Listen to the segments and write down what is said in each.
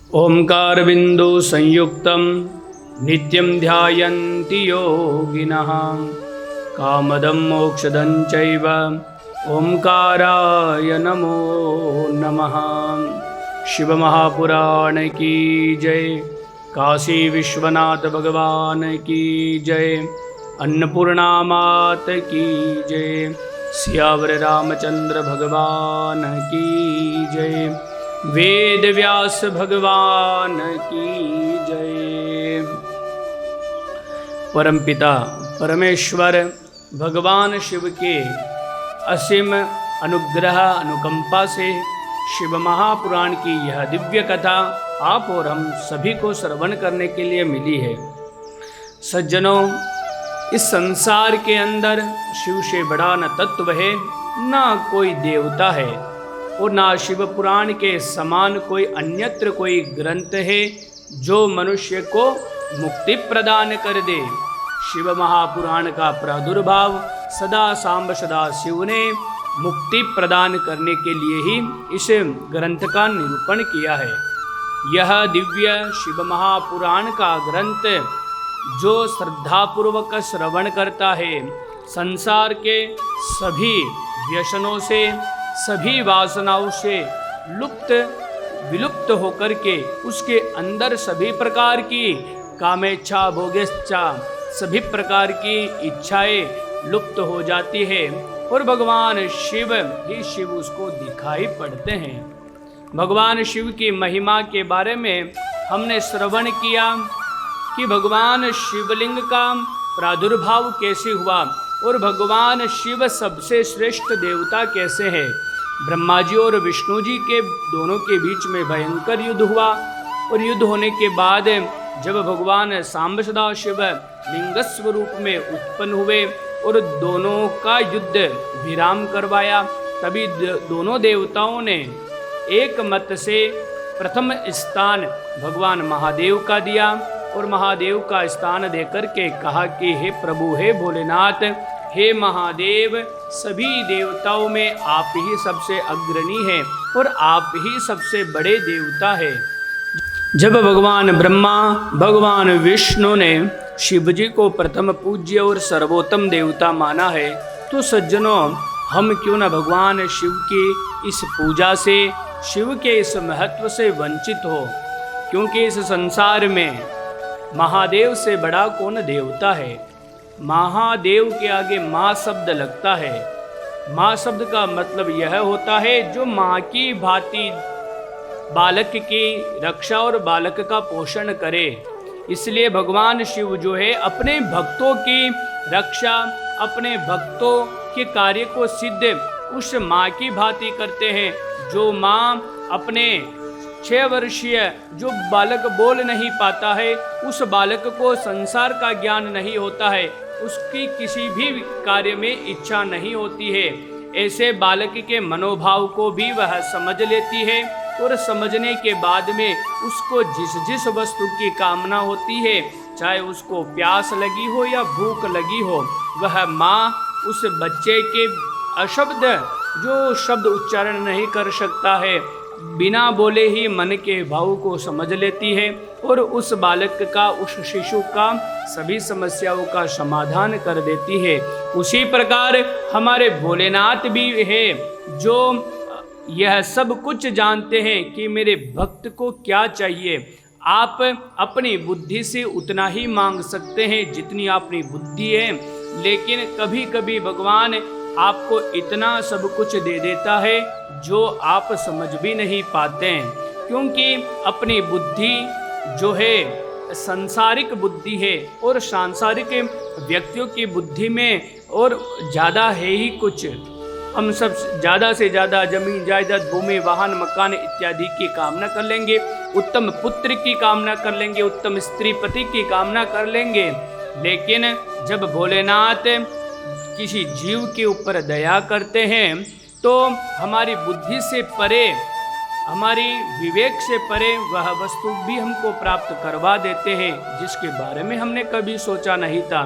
ओंकारबिंदु संयुक्तं नित्यं ध्यायन्ति योगिनः कामदं मोक्षदं चैव ओंकाराय नमो नमः। शिव महापुराण की जय। काशी विश्वनाथ भगवान की जय। अन्नपूर्णा मात की जय। सियावर रामचंद्र भगवान की जय। वेद व्यास भगवान की जय। परमपिता परमेश्वर भगवान शिव के असीम अनुग्रह अनुकंपा से शिव महापुराण की यह दिव्य कथा आप और हम सभी को श्रवण करने के लिए मिली है। सज्जनों, इस संसार के अंदर शिव से बड़ा न तत्व है, न कोई देवता है और ना शिव पुराण के समान कोई अन्यत्र कोई ग्रंथ है जो मनुष्य को मुक्ति प्रदान कर दे। शिव महापुराण का प्रादुर्भाव सदा सांब सदा शिव ने मुक्ति प्रदान करने के लिए ही इस ग्रंथ का निरूपण किया है। यह दिव्य शिव महापुराण का ग्रंथ जो श्रद्धापूर्वक श्रवण करता है, संसार के सभी व्यसनों से सभी वासनाओं से विलुप्त होकर के उसके अंदर सभी प्रकार की कामेच्छा भोगेच्छा सभी प्रकार की इच्छाएं लुप्त हो जाती है और भगवान शिव ही शिव उसको दिखाई पड़ते हैं। भगवान शिव की महिमा के बारे में हमने श्रवण किया कि भगवान शिवलिंग का प्रादुर्भाव कैसे हुआ और भगवान शिव सबसे श्रेष्ठ देवता कैसे हैं। ब्रह्मा जी और विष्णु जी के दोनों के बीच में भयंकर युद्ध हुआ और युद्ध होने के बाद जब भगवान सांब सदा शिव लिंग स्वरूप में उत्पन्न हुए और दोनों का युद्ध विराम करवाया, तभी दोनों देवताओं ने एक मत से प्रथम स्थान भगवान महादेव का दिया और महादेव का स्थान देकर के कहा कि हे प्रभु, हे भोलेनाथ, हे महादेव, सभी देवताओं में आप ही सबसे अग्रणी हैं और आप ही सबसे बड़े देवता हैं। जब भगवान ब्रह्मा भगवान विष्णु ने शिव जी को प्रथम पूज्य और सर्वोत्तम देवता माना है, तो सज्जनों, हम क्यों न भगवान शिव की इस पूजा से, शिव के इस महत्व से वंचित हो, क्योंकि इस संसार में महादेव से बड़ा कौन देवता है। महादेव के आगे माँ शब्द लगता है। माँ शब्द का मतलब यह होता है जो माँ की भांति बालक की रक्षा और बालक का पोषण करे। इसलिए भगवान शिव जो है अपने भक्तों की रक्षा, अपने भक्तों के कार्य को सिद्ध उस माँ की भांति करते हैं। जो माँ अपने 6 वर्षीय जो बालक बोल नहीं पाता है, उस बालक को संसार का ज्ञान नहीं होता है, उसकी किसी भी कार्य में इच्छा नहीं होती है, ऐसे बालक के मनोभाव को भी वह समझ लेती है और समझने के बाद में उसको जिस जिस वस्तु की कामना होती है, चाहे उसको प्यास लगी हो या भूख लगी हो, वह माँ उस बच्चे के अशब्द जो शब्द उच्चारण नहीं कर सकता है, बिना बोले ही मन के भाव को समझ लेती है और उस बालक का, उस शिशु का सभी समस्याओं का समाधान कर देती है। उसी प्रकार हमारे भोलेनाथ भी है जो यह सब कुछ जानते हैं कि मेरे भक्त को क्या चाहिए। आप अपनी बुद्धि से उतना ही मांग सकते हैं जितनी अपनी बुद्धि है, लेकिन कभी कभी भगवान आपको इतना सब कुछ दे देता है जो आप समझ भी नहीं पाते हैं, क्योंकि अपनी बुद्धि जो है सांसारिक बुद्धि है और सांसारिक व्यक्तियों की बुद्धि में और ज़्यादा है ही कुछ। हम सब ज़्यादा से ज़्यादा जमीन जायदाद भूमि वाहन मकान इत्यादि की कामना कर लेंगे, उत्तम पुत्र की कामना कर लेंगे, उत्तम स्त्री पति की कामना कर लेंगे, लेकिन जब भोलेनाथ किसी जीव के ऊपर दया करते हैं तो हमारी बुद्धि से परे, हमारी विवेक से परे वह वस्तु भी हमको प्राप्त करवा देते हैं जिसके बारे में हमने कभी सोचा नहीं था।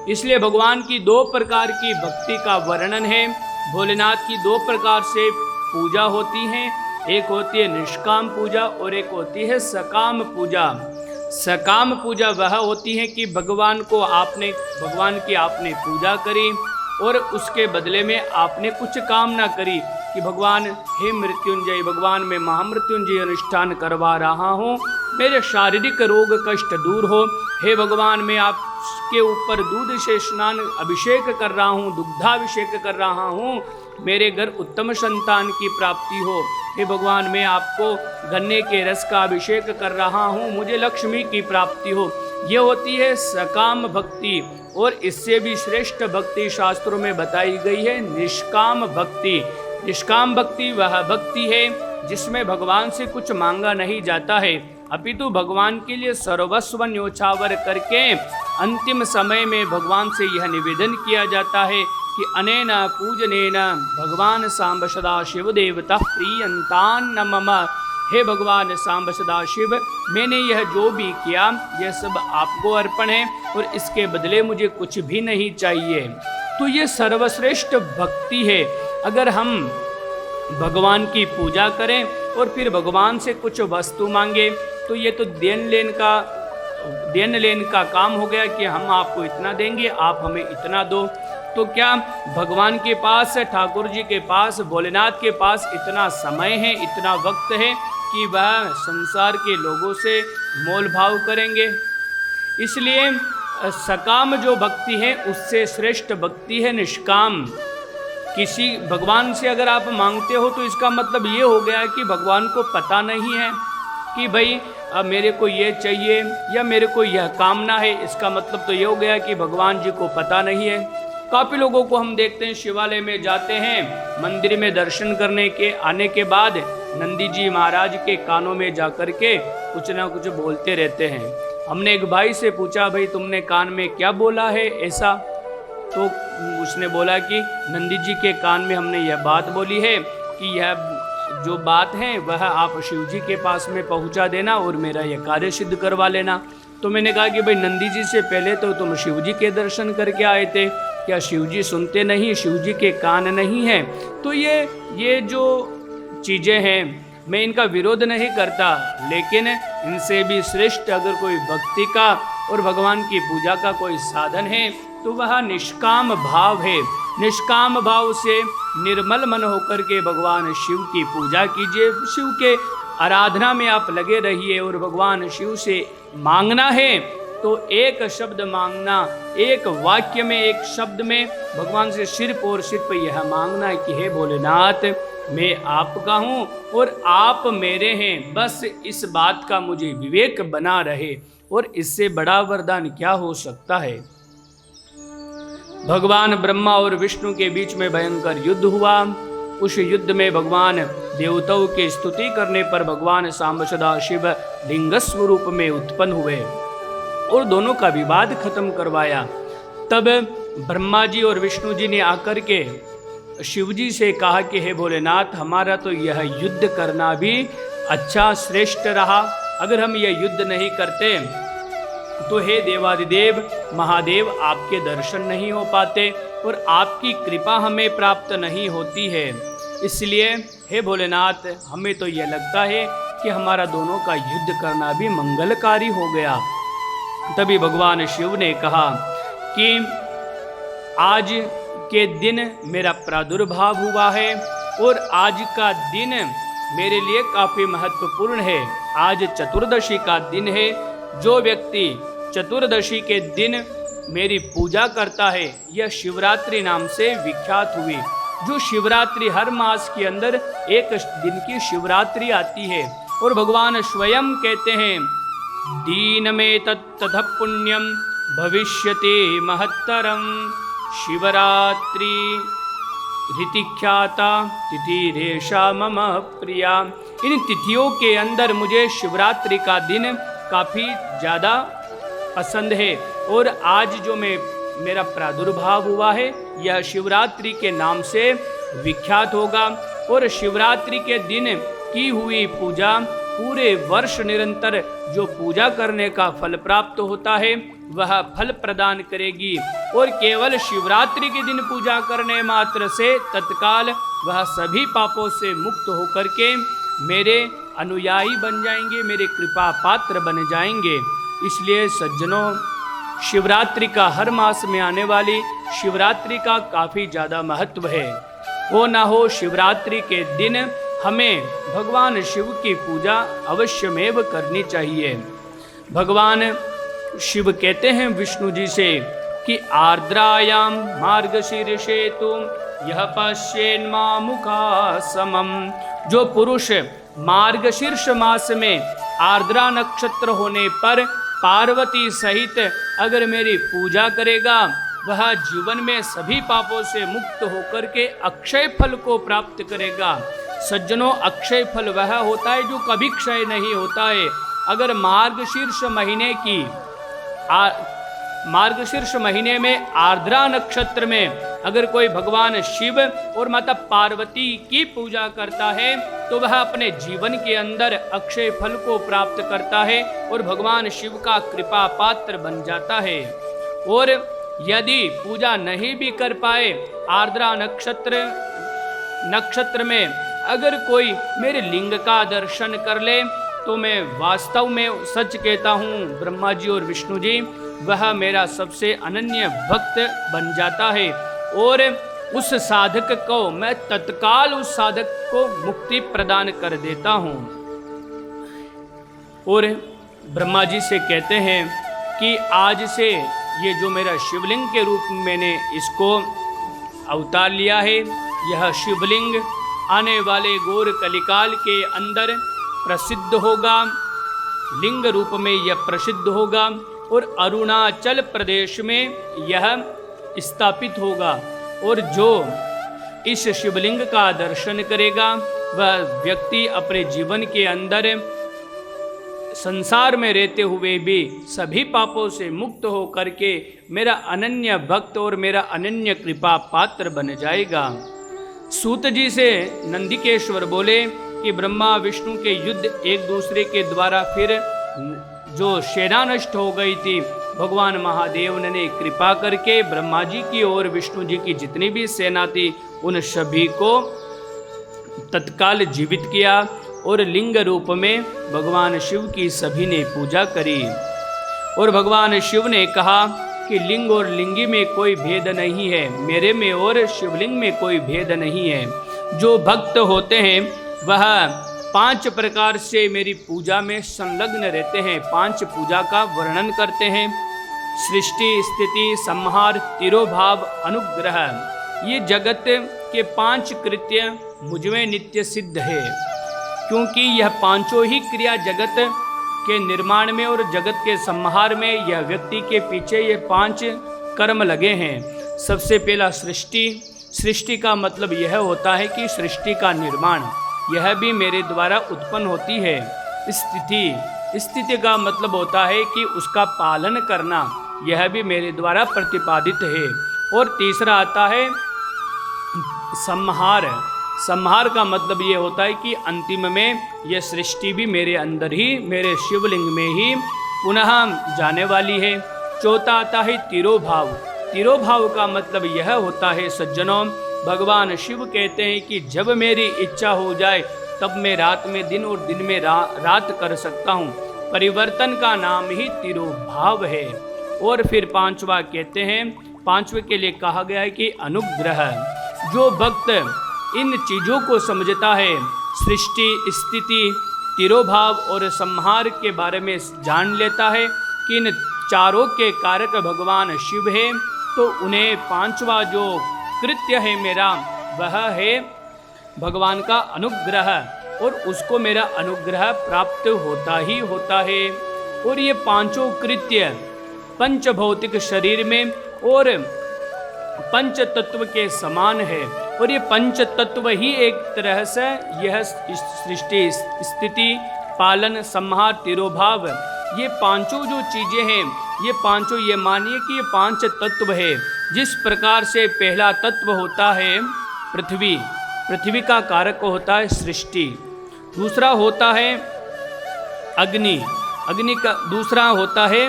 इसलिए भगवान की 2 प्रकार की भक्ति का वर्णन है। भोलेनाथ की 2 प्रकार से पूजा होती है। एक होती है निष्काम पूजा और एक होती है सकाम पूजा। सकाम पूजा वह होती है कि भगवान की आपने पूजा करी और उसके बदले में आपने कुछ कामना करी कि भगवान हे मृत्युंजय, भगवान मैं महामृत्युंजय अनुष्ठान करवा रहा हूँ, मेरे शारीरिक रोग कष्ट दूर हो। हे भगवान मैं आपके ऊपर दूध से स्नान अभिषेक कर रहा हूँ, दुग्धाभिषेक कर रहा हूँ, मेरे घर उत्तम संतान की प्राप्ति हो। हे भगवान मैं आपको गन्ने के रस का अभिषेक कर रहा हूँ, मुझे लक्ष्मी की प्राप्ति हो। ये होती है सकाम भक्ति। और इससे भी श्रेष्ठ भक्ति शास्त्रों में बताई गई है निष्काम भक्ति। निष्काम भक्ति वह भक्ति है जिसमें भगवान से कुछ मांगा नहीं जाता है, अपितु भगवान के लिए सर्वस्व न्योछावर करके अंतिम समय में भगवान से यह निवेदन किया जाता है कि अनेन पूजनेन भगवान सांब सदा शिव देवता प्रियंतान मम। हे भगवान सांब सदा शिव, मैंने यह जो भी किया यह सब आपको अर्पण है और इसके बदले मुझे कुछ भी नहीं चाहिए। तो ये सर्वश्रेष्ठ भक्ति है। अगर हम भगवान की पूजा करें और फिर भगवान से कुछ वस्तु मांगे तो ये तो देन लेन का काम हो गया कि हम आपको इतना देंगे, आप हमें इतना दो। तो क्या भगवान के पास, ठाकुर जी के पास, भोलेनाथ के पास इतना समय है, इतना वक्त है कि वह संसार के लोगों से मोल भाव करेंगे? इसलिए सकाम जो भक्ति है उससे श्रेष्ठ भक्ति है निष्काम। किसी भगवान से अगर आप मांगते हो तो इसका मतलब ये हो गया कि भगवान को पता नहीं है कि भाई अब मेरे को ये चाहिए या मेरे को यह कामना है। इसका मतलब तो ये हो गया कि भगवान जी को पता नहीं है। काफ़ी लोगों को हम देखते हैं शिवालय में जाते हैं, मंदिर में दर्शन करने के आने के बाद नंदी जी महाराज के कानों में जा कर के कुछ ना कुछ बोलते रहते हैं। हमने एक भाई से पूछा, भाई तुमने कान में क्या बोला है ऐसा? तो उसने बोला कि नंदी जी के कान में हमने यह बात बोली है कि यह जो बात है वह आप शिव जी के पास में पहुंचा देना और मेरा यह कार्य सिद्ध करवा लेना। तो मैंने कहा कि भाई नंदी जी से पहले तो तुम शिव जी के दर्शन करके आए थे, क्या शिव जी सुनते नहीं, शिव जी के कान नहीं हैं? तो ये जो चीज़ें हैं मैं इनका विरोध नहीं करता, लेकिन इनसे भी श्रेष्ठ अगर कोई भक्ति का और भगवान की पूजा का कोई साधन है तो वह निष्काम भाव है। निष्काम भाव से निर्मल मन होकर के भगवान शिव की पूजा कीजिए, शिव के आराधना में आप लगे रहिए। और भगवान शिव से मांगना है तो एक शब्द मांगना, एक वाक्य में, एक शब्द में भगवान से सिर्फ और सिर्फ यह मांगना है कि हे भोलेनाथ मैं आपका हूँ और आप मेरे हैं। बस इस बात का मुझे विवेक बना रहे, और इससे बड़ा वरदान क्या हो सकता है। भगवान ब्रह्मा और विष्णु के बीच में भयंकर युद्ध हुआ। उस युद्ध में भगवान देवताओं की स्तुति करने पर भगवान सांब सदा शिव लिंग स्वरूप में उत्पन्न हुए और दोनों का विवाद खत्म करवाया। तब ब्रह्मा जी और विष्णु जी ने आकर के शिव जी से कहा कि हे भोलेनाथ, हमारा तो यह युद्ध करना भी अच्छा श्रेष्ठ रहा। अगर हम यह युद्ध नहीं करते तो हे देवादिदेव महादेव आपके दर्शन नहीं हो पाते और आपकी कृपा हमें प्राप्त नहीं होती है। इसलिए हे भोलेनाथ, हमें तो यह लगता है कि हमारा दोनों का युद्ध करना भी मंगलकारी हो गया। तभी भगवान शिव ने कहा कि आज के दिन मेरा प्रादुर्भाव हुआ है और आज का दिन मेरे लिए काफ़ी महत्वपूर्ण है। आज चतुर्दशी का दिन है। जो व्यक्ति चतुर्दशी के दिन मेरी पूजा करता है यह शिवरात्रि नाम से विख्यात हुई। जो शिवरात्रि हर मास के अंदर एक दिन की शिवरात्रि आती है और भगवान स्वयं कहते हैं दीन में ततः पुण्यम भविष्यते महत्तरम शिवरात्रि ऋतिख्याता तिथिरेशा मम प्रिया। इन तिथियों के अंदर मुझे शिवरात्रि का दिन काफ़ी ज़्यादा पसंद है और आज जो मेरा प्रादुर्भाव हुआ है यह शिवरात्रि के नाम से विख्यात होगा। और शिवरात्रि के दिन की हुई पूजा पूरे वर्ष निरंतर जो पूजा करने का फल प्राप्त होता है वह फल प्रदान करेगी। और केवल शिवरात्रि के दिन पूजा करने मात्र से तत्काल वह सभी पापों से मुक्त होकर के मेरे अनुयायी बन जाएंगे, मेरे कृपा पात्र बन जाएंगे। इसलिए सज्जनों, शिवरात्रि का हर मास में आने वाली शिवरात्रि का काफ़ी ज़्यादा महत्व है। हो ना हो शिवरात्रि के दिन हमें भगवान शिव की पूजा अवश्यमेव करनी चाहिए। भगवान शिव कहते हैं विष्णु जी से कि आर्द्रायाम मार्गशीर्षे तुम यह पश्येन्मा मुखा समम। जो पुरुष मार्गशीर्ष मास में आर्द्रा नक्षत्र होने पर पार्वती सहित अगर मेरी पूजा करेगा, वह जीवन में सभी पापों से मुक्त होकर के अक्षय फल को प्राप्त करेगा। सज्जनों, अक्षय फल वह होता है जो कभी क्षय नहीं होता है। अगर मार्गशीर्ष महीने में आर्द्रा नक्षत्र में अगर कोई भगवान शिव और माता पार्वती की पूजा करता है तो वह अपने जीवन के अंदर अक्षय फल को प्राप्त करता है और भगवान शिव का कृपा पात्र बन जाता है। और यदि पूजा नहीं भी कर पाए, आर्द्रा नक्षत्र में अगर कोई मेरे लिंग का दर्शन कर ले, तो मैं वास्तव में सच कहता हूँ ब्रह्मा जी और विष्णु जी, वह मेरा सबसे अनन्य भक्त बन जाता है और उस साधक को मैं तत्काल उस साधक को मुक्ति प्रदान कर देता हूँ। और ब्रह्मा जी से कहते हैं कि आज से ये जो मेरा शिवलिंग के रूप में मैंने इसको अवतार लिया है, यह शिवलिंग आने वाले घोर कलिकाल के अंदर प्रसिद्ध होगा, लिंग रूप में यह प्रसिद्ध होगा और अरुणाचल प्रदेश में यह स्थापित होगा। और जो इस शिवलिंग का दर्शन करेगा वह व्यक्ति अपने जीवन के अंदर संसार में रहते हुए भी सभी पापों से मुक्त हो करके मेरा अनन्य भक्त और मेरा अनन्य कृपा पात्र बन जाएगा। सूत जी से नंदिकेश्वर बोले कि ब्रह्मा विष्णु के युद्ध एक दूसरे के द्वारा फिर जो सेना नष्ट हो गई थी, भगवान महादेव ने कृपा करके ब्रह्मा जी की और विष्णु जी की जितनी भी सेना थी उन सभी को तत्काल जीवित किया और लिंग रूप में भगवान शिव की सभी ने पूजा करी। और भगवान शिव ने कहा कि लिंग और लिंगी में कोई भेद नहीं है, मेरे में और शिवलिंग में कोई भेद नहीं है। जो भक्त होते हैं वह 5 प्रकार से मेरी पूजा में संलग्न रहते हैं। 5 पूजा का वर्णन करते हैं। सृष्टि, स्थिति, संहार, तिरोभाव, अनुग्रह। ये जगत के 5 कृत्य मुझमें नित्य सिद्ध है, क्योंकि यह पांचों ही क्रिया जगत के निर्माण में और जगत के संहार में यह व्यक्ति के पीछे ये 5 कर्म लगे हैं। सबसे पहला सृष्टि का मतलब यह होता है कि सृष्टि का निर्माण, यह भी मेरे द्वारा उत्पन्न होती है। स्थिति का मतलब होता है कि उसका पालन करना, यह भी मेरे द्वारा प्रतिपादित है। और तीसरा आता है संहार का मतलब ये होता है कि अंतिम में यह सृष्टि भी मेरे अंदर ही, मेरे शिवलिंग में ही पुनः जाने वाली है। चौथा आता है तिरोभाव का मतलब यह होता है सज्जनों, भगवान शिव कहते हैं कि जब मेरी इच्छा हो जाए तब मैं रात में दिन और दिन में रात कर सकता हूँ। परिवर्तन का नाम ही तिरोभाव है। और फिर 5वां कहते हैं, 5वें के लिए कहा गया है कि अनुग्रह। जो भक्त इन चीज़ों को समझता है, सृष्टि, स्थिति, तिरोभाव और संहार के बारे में जान लेता है कि इन चारों के कारक भगवान शिव है, तो उन्हें 5वां जो कृत्य है मेरा, वह है भगवान का अनुग्रह, और उसको मेरा अनुग्रह प्राप्त होता ही होता है। और ये 5 कृत्य पंचभौतिक शरीर में और पंच तत्व के समान है। और ये पंच तत्व ही एक तरह से यह सृष्टि, स्थिति, पालन, संहार, तिरोभाव, ये 5 जो चीज़ें हैं, ये 5 ये मानिए कि ये 5 तत्व है। जिस प्रकार से पहला तत्व होता है पृथ्वी का कारक होता है सृष्टि। दूसरा होता है अग्नि का दूसरा होता है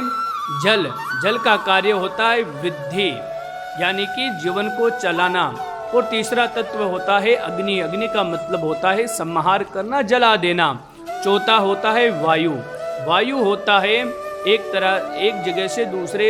जल का कार्य होता है वृद्धि, यानी कि जीवन को चलाना। और तीसरा तत्व होता है अग्नि। अग्नि का मतलब होता है संहार करना, जला देना। चौथा होता है वायु। वायु होता है एक जगह से दूसरे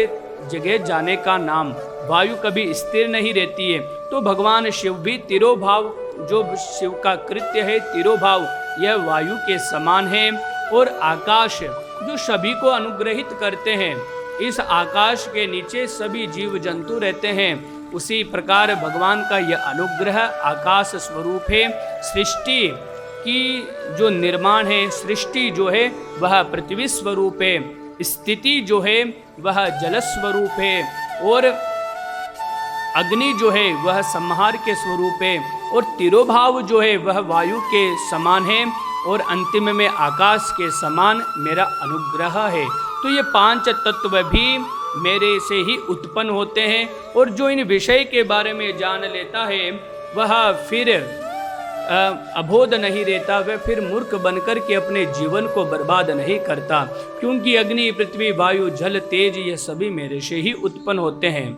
जगह जाने का नाम। वायु कभी स्थिर नहीं रहती है। तो भगवान शिव भी तिरोभाव, जो शिव का कृत्य है तिरोभाव, यह वायु के समान है। और आकाश जो सभी को अनुग्रहित करते हैं, इस आकाश के नीचे सभी जीव जंतु रहते हैं। उसी प्रकार भगवान का यह अनुग्रह आकाश स्वरूप है। सृष्टि की जो निर्माण है, सृष्टि जो है वह पृथ्वी स्वरूप है, स्थिति जो है वह जल स्वरूप है, और अग्नि जो है वह संहार के स्वरूप है, और तिरोभाव जो है वह वायु के समान है, और अंतिम में आकाश के समान मेरा अनुग्रह है। तो ये 5 तत्व भी मेरे से ही उत्पन्न होते हैं। और जो इन विषय के बारे में जान लेता है वह फिर अबोध नहीं रहता, वह फिर मूर्ख बनकर के अपने जीवन को बर्बाद नहीं करता। क्योंकि अग्नि, पृथ्वी, वायु, जल, तेज ये सभी मेरे से ही उत्पन्न होते हैं।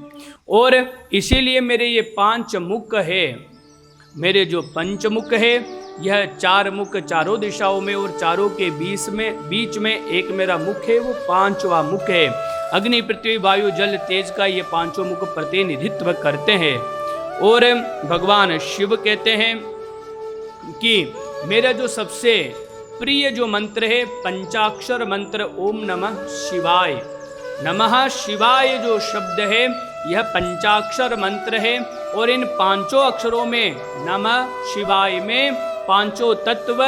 और इसीलिए मेरे ये 5 मुख है। मेरे जो पंचमुख है, यह 4 मुख चारों दिशाओं में और चारों के बीच में एक मेरा मुख है, वो 5वां मुख है। अग्नि, पृथ्वी, वायु, जल, तेज का ये 5 मुख प्रतिनिधित्व करते हैं। और भगवान शिव कहते हैं कि मेरा जो सबसे प्रिय जो मंत्र है, पंचाक्षर मंत्र ओम नमः शिवाय। नमः शिवाय जो शब्द है यह पंचाक्षर मंत्र है। और इन 5 अक्षरों में, नमः शिवाय में 5 तत्व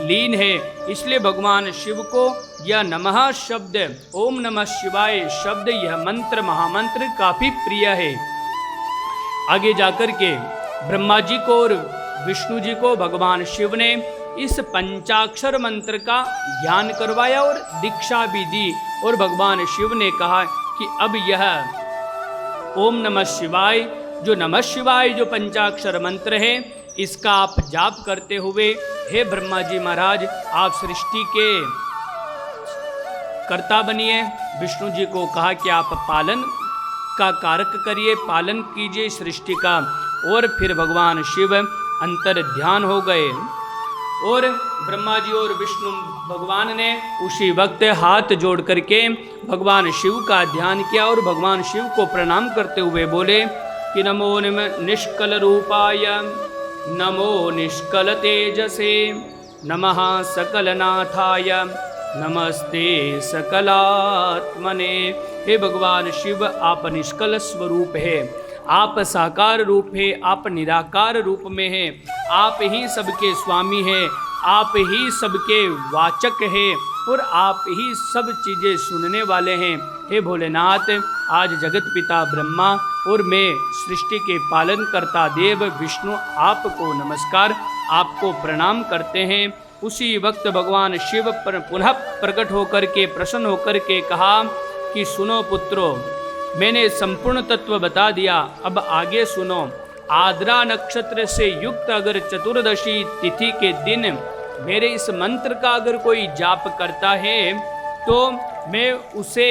लीन है। इसलिए भगवान शिव को यह नमः शब्द, ओम नमः शिवाय शब्द, यह मंत्र, महामंत्र काफी प्रिय है। आगे जाकर के ब्रह्मा जी को और विष्णु जी को भगवान शिव ने इस पंचाक्षर मंत्र का ज्ञान करवाया और दीक्षा भी दी। और भगवान शिव ने कहा कि अब यह ओम नमः शिवाय, जो नमः शिवाय जो पंचाक्षर मंत्र है, इसका आप जाप करते हुए, हे ब्रह्मा जी महाराज, आप सृष्टि के कर्ता बनिए। विष्णु जी को कहा कि आप पालन का कारक करिए, पालन कीजिए सृष्टि का। और फिर भगवान शिव अंतर ध्यान हो गए। और ब्रह्मा जी और विष्णु भगवान ने उसी वक्त हाथ जोड़ करके भगवान शिव का ध्यान किया और भगवान शिव को प्रणाम करते हुए बोले कि नमो निष्कल रूपाय, नमो निष्कल तेजसे, नमः सकलनाथाय, नमस्ते सकलात्मने। हे भगवान शिव, आप निष्कल स्वरूप है, आप साकार रूप है, आप निराकार रूप में हैं, आप ही सबके स्वामी हैं, आप ही सबके वाचक हैं और आप ही सब चीज़ें सुनने वाले हैं। हे भोलेनाथ, आज जगत पिता ब्रह्मा और मैं सृष्टि के पालन करता देव विष्णु आपको नमस्कार, आपको प्रणाम करते हैं। उसी वक्त भगवान शिव पर पुनः प्रकट होकर के, प्रसन्न होकर के कहा कि सुनो पुत्रो, मैंने संपूर्ण तत्व बता दिया, अब आगे सुनो। आद्रा नक्षत्र से युक्त अगर चतुर्दशी तिथि के दिन मेरे इस मंत्र का अगर कोई जाप करता है तो मैं उसे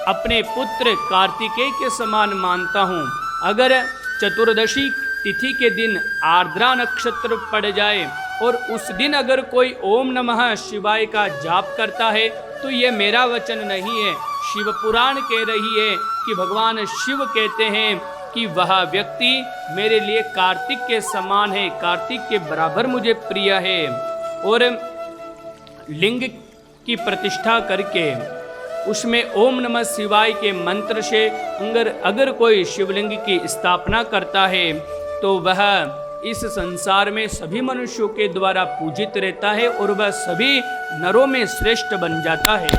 अपने पुत्र कार्तिकेय के समान मानता हूँ। अगर चतुर्दशी तिथि के दिन आर्द्रा नक्षत्र पड़ जाए और उस दिन अगर कोई ओम नमः शिवाय का जाप करता है तो ये मेरा वचन नहीं है, शिव पुराण कह रही है कि भगवान शिव कहते हैं कि वह व्यक्ति मेरे लिए कार्तिक के समान है, कार्तिक के बराबर मुझे प्रिय है। और लिंग की प्रतिष्ठा करके उसमें ओम नमः शिवाय के मंत्र से अगर कोई शिवलिंग की स्थापना करता है तो वह इस संसार में सभी मनुष्यों के द्वारा पूजित रहता है और वह सभी नरों में श्रेष्ठ बन जाता है।